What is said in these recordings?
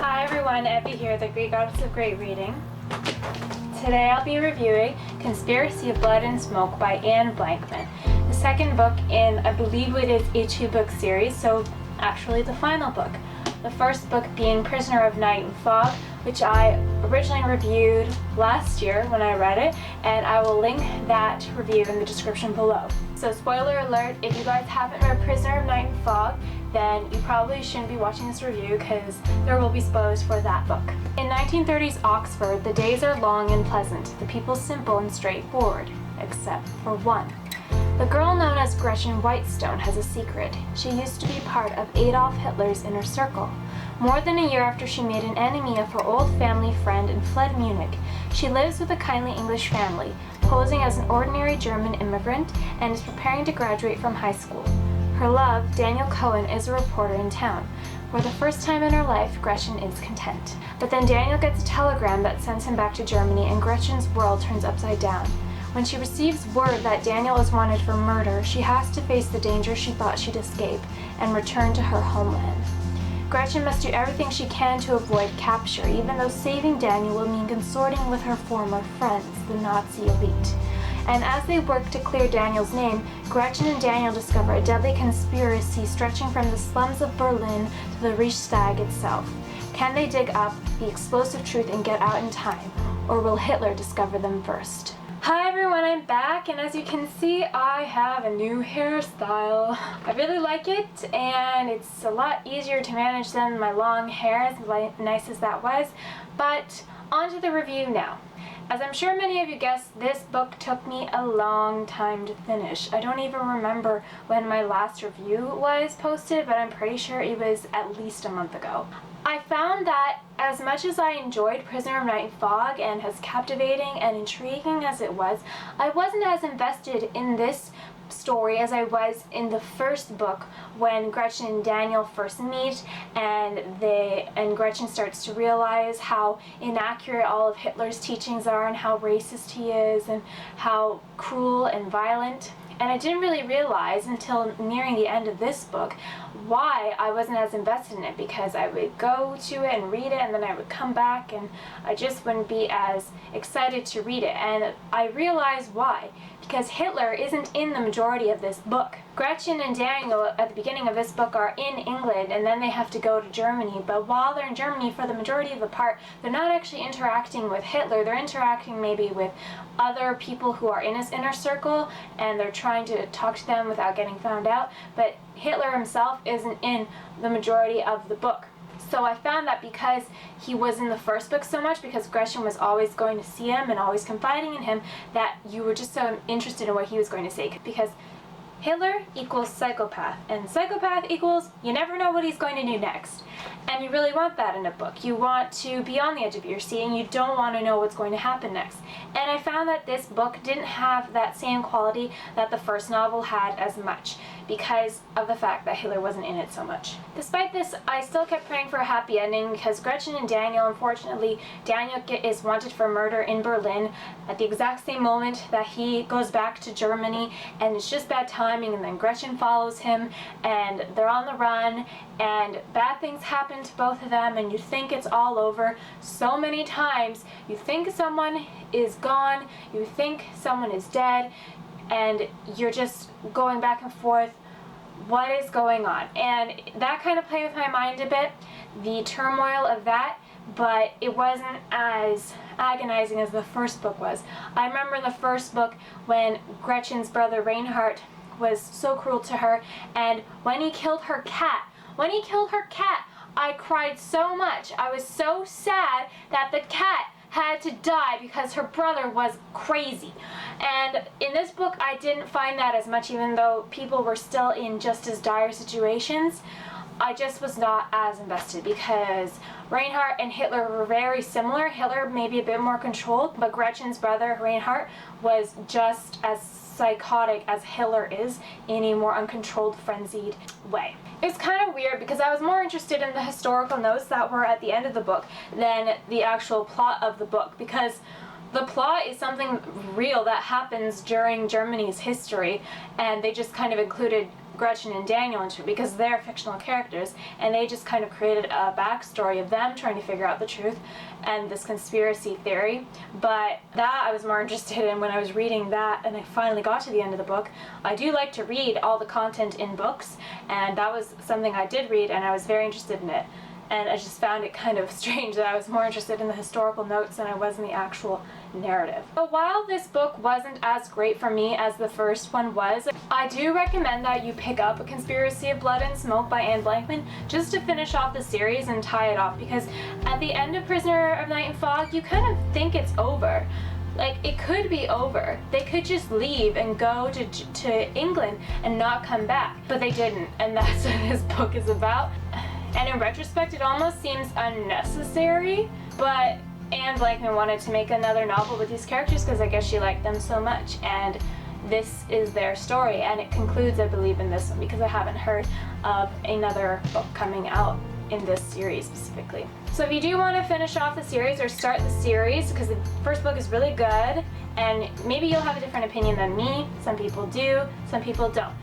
Hi everyone, Evie here, the Greek Goddess of Great Reading. Today I'll be reviewing Conspiracy of Blood and Smoke by Blankman, the second book in, I believe it is a two-book series, so actually the final book. The first book being Prisoner of Night and Fog, which I originally reviewed last year when I read it, and I will link that review in the description below. So spoiler alert, if you guys haven't read Prisoner of Night and Fog, then you probably shouldn't be watching this review because there will be spoilers for that book. In 1930s Oxford, the days are long and pleasant, the people simple and straightforward, except for one. The girl known as Gretchen Whitestone has a secret. She used to be part of Adolf Hitler's inner circle. More than a year after she made an enemy of her old family friend and fled Munich, she lives with a kindly English family, posing as an ordinary German immigrant, and is preparing to graduate from high school. Her love, Daniel Cohen, is a reporter in town. For the first time in her life, Gretchen is content. But then Daniel gets a telegram that sends him back to Germany, and Gretchen's world turns upside down. When she receives word that Daniel is wanted for murder, she has to face the danger she thought she'd escape and return to her homeland. Gretchen must do everything she can to avoid capture, even though saving Daniel will mean consorting with her former friends, the Nazi elite. And as they work to clear Daniel's name, Gretchen and Daniel discover a deadly conspiracy stretching from the slums of Berlin to the Reichstag itself. Can they dig up the explosive truth and get out in time, or will Hitler discover them first? Hi everyone, I'm back, and as you can see, I have a new hairstyle. I really like it, and it's a lot easier to manage than my long hair, as nice as that was. But on to the review now. As I'm sure many of you guessed, this book took me a long time to finish. I don't even remember when my last review was posted, but I'm pretty sure it was at least a month ago. I found that as much as I enjoyed Prisoner of Night and Fog and as captivating and intriguing as it was, I wasn't as invested in this story as I was in the first book when Gretchen and Daniel first meet and Gretchen starts to realize how inaccurate all of Hitler's teachings are and how racist he is and how cruel and violent. And I didn't really realize until nearing the end of this book why I wasn't as invested in it, because I would go to it and read it and then I would come back and I just wouldn't be as excited to read it. And I realized why. Because Hitler isn't in the majority of this book. Gretchen and Daniel at the beginning of this book are in England and then they have to go to Germany, but while they're in Germany for the majority of the part, they're not actually interacting with Hitler. They're interacting maybe with other people who are in his inner circle and they're trying to talk to them without getting found out, but Hitler himself isn't in the majority of the book. So I found that because he was in the first book so much, because Gretchen was always going to see him and always confiding in him, that you were just so interested in what he was going to say. Because Hitler equals psychopath, and psychopath equals you never know what he's going to do next. And you really want that in a book. You want to be on the edge of your seat and you don't want to know what's going to happen next. And I found that this book didn't have that same quality that the first novel had as much, because of the fact that Hitler wasn't in it so much. Despite this, I still kept praying for a happy ending, because Gretchen and Daniel, unfortunately, Daniel is wanted for murder in Berlin at the exact same moment that he goes back to Germany, and it's just bad timing, and then Gretchen follows him, and they're on the run, and bad things happen to both of them, and you think it's all over so many times. You think someone is gone, you think someone is dead, and you're just going back and forth, what is going on? And that kind of played with my mind a bit, the turmoil of that, but it wasn't as agonizing as the first book was. I remember in the first book when Gretchen's brother Reinhardt was so cruel to her, and when he killed her cat, I cried so much. I was so sad that the cat had to die because her brother was crazy. And in this book I didn't find that as much, even though people were still in just as dire situations. I just was not as invested, because Reinhardt and Hitler were very similar. Hitler maybe a bit more controlled, but Gretchen's brother Reinhardt was just as psychotic as Hitler is, in a more uncontrolled, frenzied way. It's kind of weird because I was more interested in the historical notes that were at the end of the book than the actual plot of the book, because the plot is something real that happens during Germany's history, and they just kind of included Gretchen and Daniel into it because they're fictional characters, and they just kind of created a backstory of them trying to figure out the truth and this conspiracy theory. But that I was more interested in when I was reading that, and I finally got to the end of the book. I do like to read all the content in books, and that was something I did read, and I was very interested in it. And I just found it kind of strange that I was more interested in the historical notes than I was in the actual narrative. But while this book wasn't as great for me as the first one was, I do recommend that you pick up A Conspiracy of Blood and Smoke by Anne Blankman just to finish off the series and tie it off, because at the end of Prisoner of Night and Fog, you kind of think it's over. Like, it could be over. They could just leave and go to England and not come back. But they didn't, and that's what this book is about. And in retrospect, it almost seems unnecessary, but Anne Blankman wanted to make another novel with these characters because I guess she liked them so much, and this is their story, and it concludes, I believe, in this one, because I haven't heard of another book coming out in this series specifically. So if you do want to finish off the series or start the series, because the first book is really good, and maybe you'll have a different opinion than me, some people do, some people don't.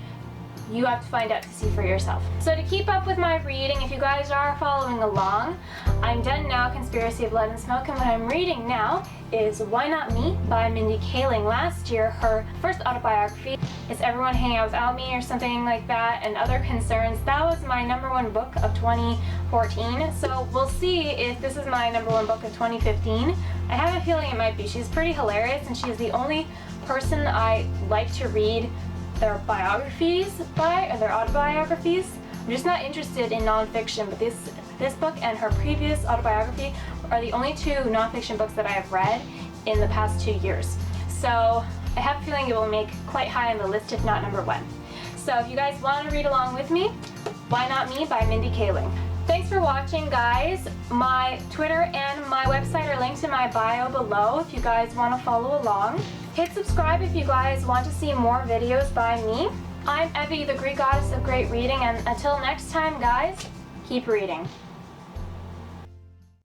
You have to find out to see for yourself. So to keep up with my reading, if you guys are following along, I'm done now, Conspiracy of Blood and Smoke, and what I'm reading now is Why Not Me by Mindy Kaling. Last year, her first autobiography is Everyone Hang Out Without Me or something like that, and Other Concerns. That was my #1 book of 2014, so we'll see if this is my #1 book of 2015. I have a feeling it might be. She's pretty hilarious, and she's the only person I like to read their biographies by, or their autobiographies. I'm just not interested in nonfiction, but this book and her previous autobiography are the only two nonfiction books that I have read in the past 2 years. So I have a feeling it will make quite high on the list, if not #1. So if you guys want to read along with me, Why Not Me by Mindy Kaling. Thanks for watching, guys. My Twitter and my website are linked in my bio below if you guys want to follow along. Hit subscribe if you guys want to see more videos by me. I'm Evie, the Greek goddess of great reading, and until next time, guys, keep reading.